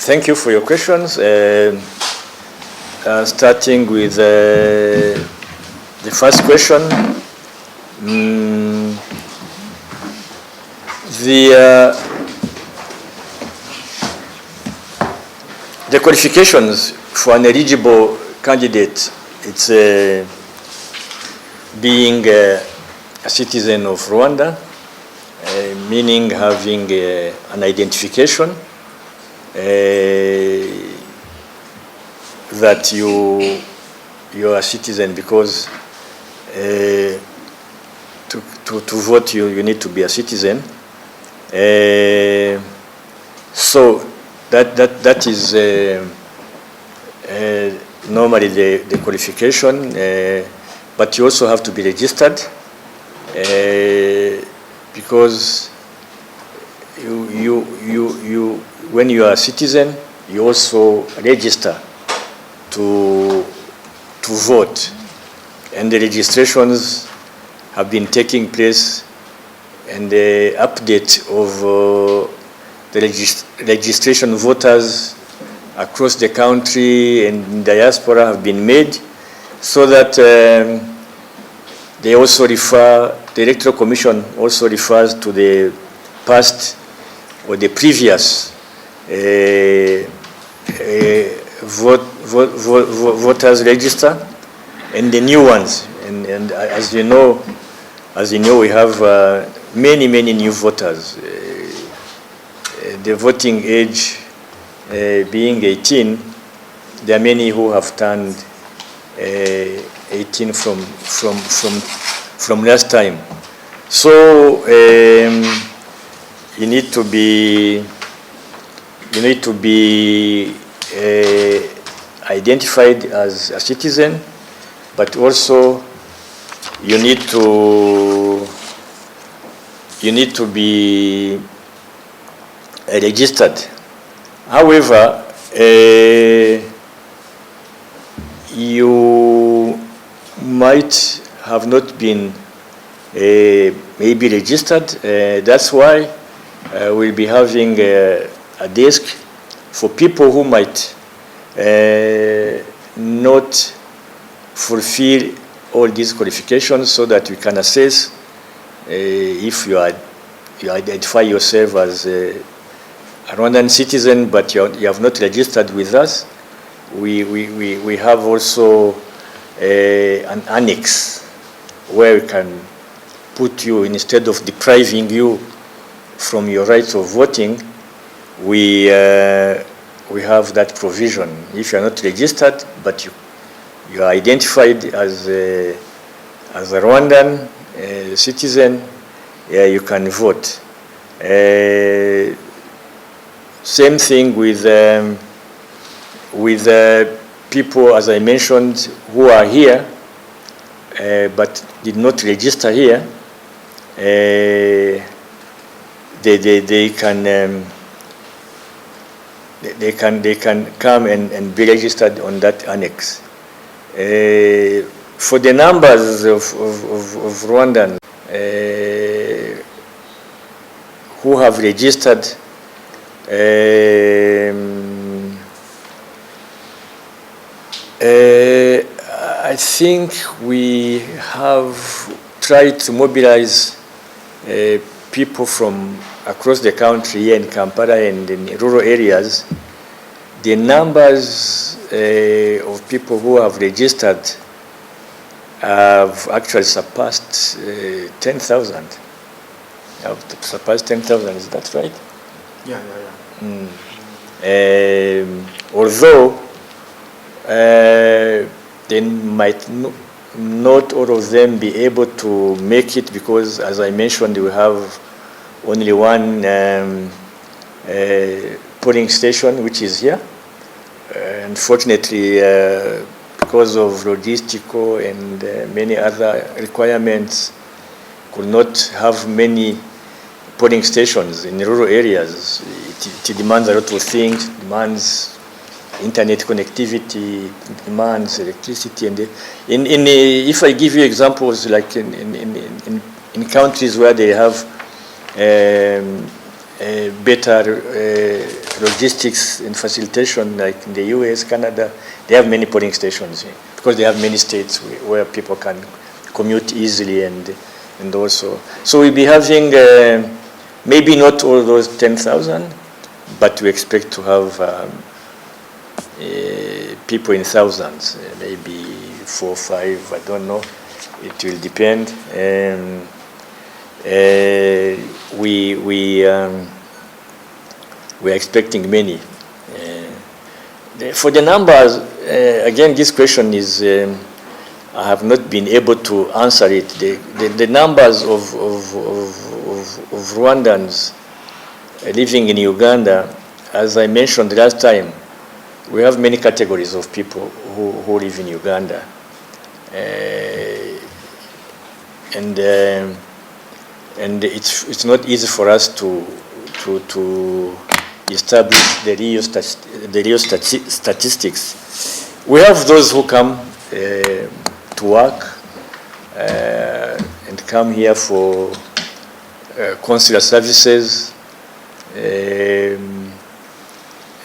Thank you for your questions. Starting with the first question, the qualifications for an eligible candidate, it's being a citizen of Rwanda, meaning having an identification that you are a citizen, because to vote you need to be a citizen. So that is normally the qualification, but you also have to be registered, because when you are a citizen, you also register to vote, and the registrations have been taking place, and the update of the registration voters across the country and diaspora have been made, so that they also refer, the Electoral Commission also refers to the past or the previous voters register and the new ones. And as you know, we have many new voters. The voting age being 18, there are many who have turned 18 from last time. So you need to be identified as a citizen, but also you need to be registered. However, you might have not been maybe registered. That's why we'll be having a desk for people who might not fulfill all these qualifications, so that we can assess if you identify yourself as a Rwandan citizen, but you have not registered with us. We have also an annex where we can put you, instead of depriving you from your right of voting, we have that provision. If you are not registered, but you are identified as a Rwandan citizen, you can vote. Same thing with people, as I mentioned, who are here but did not register here. They can come and be registered on that annex. For the numbers of Rwandans who have registered, I think we have tried to mobilize people from across the country here in Kampala and in rural areas. The numbers of people who have registered have actually surpassed 10,000. Have surpassed 10,000, is that right? Yeah. Although they might not all of them be able to make it, because, as I mentioned, we have only one polling station, which is here. Unfortunately, because of logistical and many other requirements, could not have many polling stations in rural areas. It demands a lot of things. It demands internet connectivity, demands electricity, and if I give you examples, like in countries where they have better logistics and facilitation, like in the US, Canada, they have many polling stations because they have many states where people can commute easily and also. So we'll be having maybe not all those 10,000, but we expect to have people in thousands, maybe 4 or 5, I don't know. It will depend. We're expecting many. For the numbers, again, this question is, I have not been able to answer it. The numbers of Rwandans living in Uganda, as I mentioned last time, we have many categories of people who live in Uganda. And it's not easy for us to establish the real statistics. We have those who come to work and come here for consular services.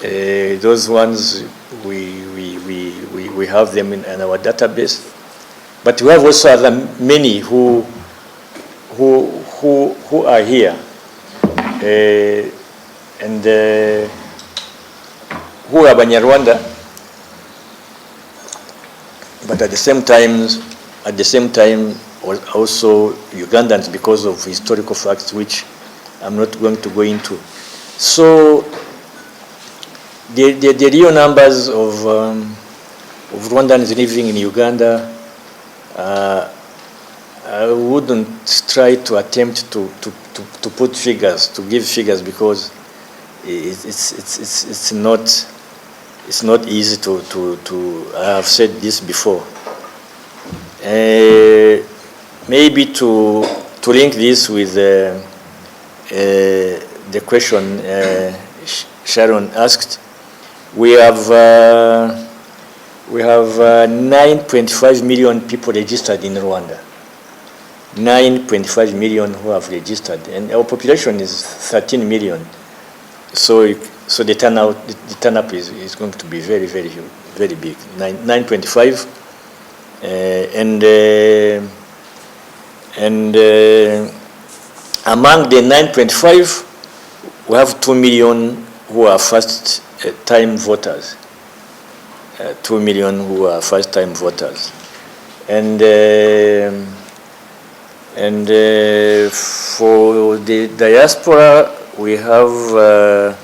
Those ones we have them in our database, but we have also many who are here and who are Banyarwanda, but at the same time also Ugandans because of historical facts which I'm not going to go into. So the real numbers of Rwandans living in Uganda, I wouldn't try to attempt to put figures, to give figures, because it's not easy to I have said this before. Maybe to link this with the question Sharon asked, we have 9.5 million people registered in Rwanda. 9.5 million who have registered, and our population is 13 million. So the turnout is going to be very, very huge, very big. 9.5, and among the 9.5, we have 2 million who are first-time voters. 2 million who are first-time voters, and for the diaspora, we have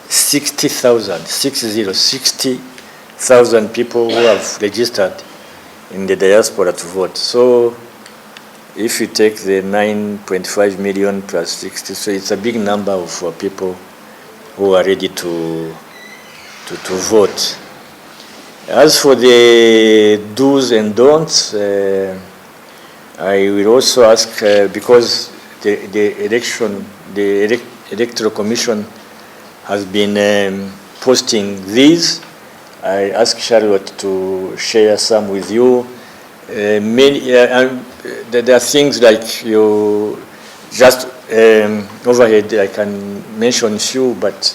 60,000 people who have registered in the diaspora to vote. So if you take the 9.5 million plus 60, so it's a big number of people who are ready to vote. As for the do's and don'ts, I will also ask, because the Electoral Commission has been posting these, I ask Charlotte to share some with you. There are things like you just overhead, I can mention few, but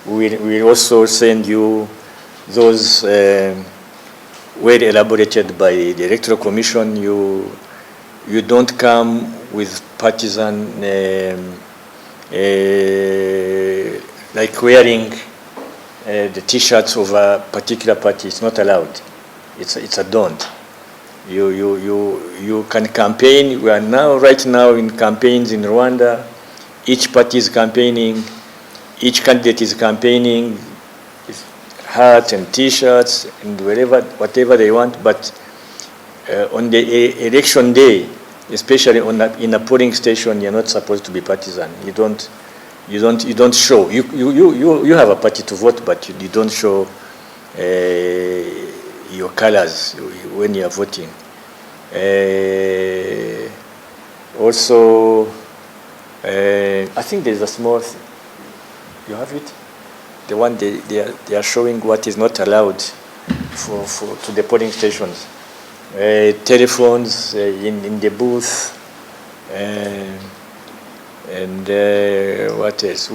we'll also send you those well elaborated by the Electoral Commission. You don't come with partisan, like wearing the T-shirts of a particular party. It's not allowed. It's a don't. You can campaign. We are right now in campaigns in Rwanda. Each party is campaigning. Each candidate is campaigning. Hats and T-shirts and whatever they want. But on the election day, especially in a polling station, you're not supposed to be partisan. You don't show. You have a party to vote, but you don't show your colors when you are voting. Also, I think there's a small. You have it. The one they are showing what is not allowed to the polling stations. Telephones in the booth, and what else?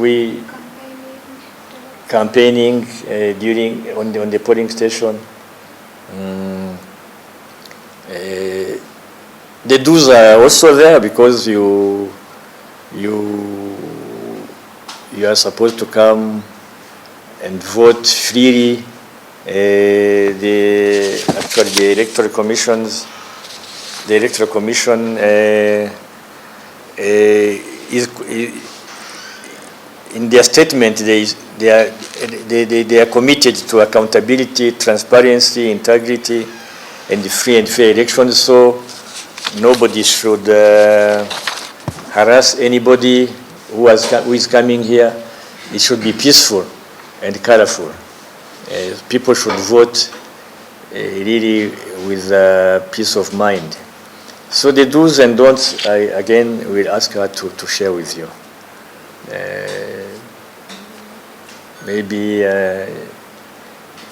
campaigning on the polling station. The do's are also there because you are supposed to come and vote freely. The electoral commission is in their statement they are committed to accountability, transparency, integrity, and free and fair elections. So nobody should harass anybody who is coming here. It should be peaceful and colorful. People should vote really with peace of mind. So the do's and don'ts, I again will ask her to share with you. Maybe